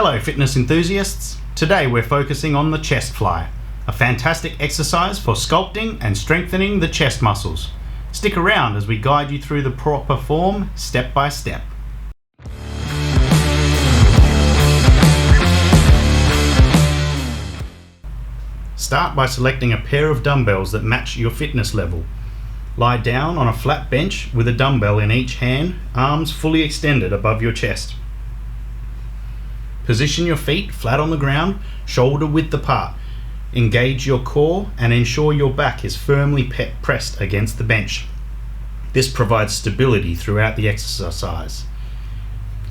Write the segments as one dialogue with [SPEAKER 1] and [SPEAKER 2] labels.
[SPEAKER 1] Hello fitness enthusiasts. Today we're focusing on the chest fly, a fantastic exercise for sculpting and strengthening the chest muscles. Stick around as we guide you through the proper form step by step. Start by selecting a pair of dumbbells that match your fitness level. Lie down on a flat bench with a dumbbell in each hand, arms fully extended above your chest. Position your feet flat on the ground, shoulder width apart. Engage your core and ensure your back is firmly pressed against the bench. This provides stability throughout the exercise.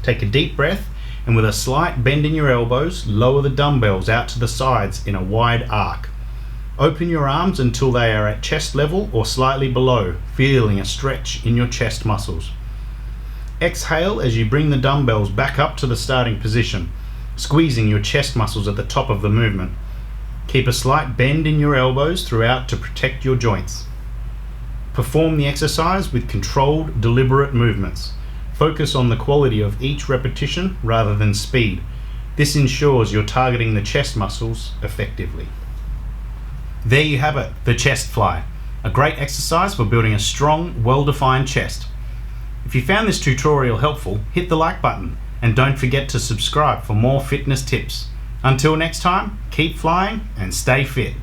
[SPEAKER 1] Take a deep breath and with a slight bend in your elbows, lower the dumbbells out to the sides in a wide arc. Open your arms until they are at chest level or slightly below, feeling a stretch in your chest muscles. Exhale as you bring the dumbbells back up to the starting position, squeezing your chest muscles at the top of the movement. Keep a slight bend in your elbows throughout to protect your joints. Perform the exercise with controlled, deliberate movements. Focus on the quality of each repetition rather than speed. This ensures you're targeting the chest muscles effectively. There you have it, the chest fly. A great exercise for building a strong, well-defined chest. If you found this tutorial helpful, hit the like button and don't forget to subscribe for more fitness tips. Until next time, keep flying and stay fit.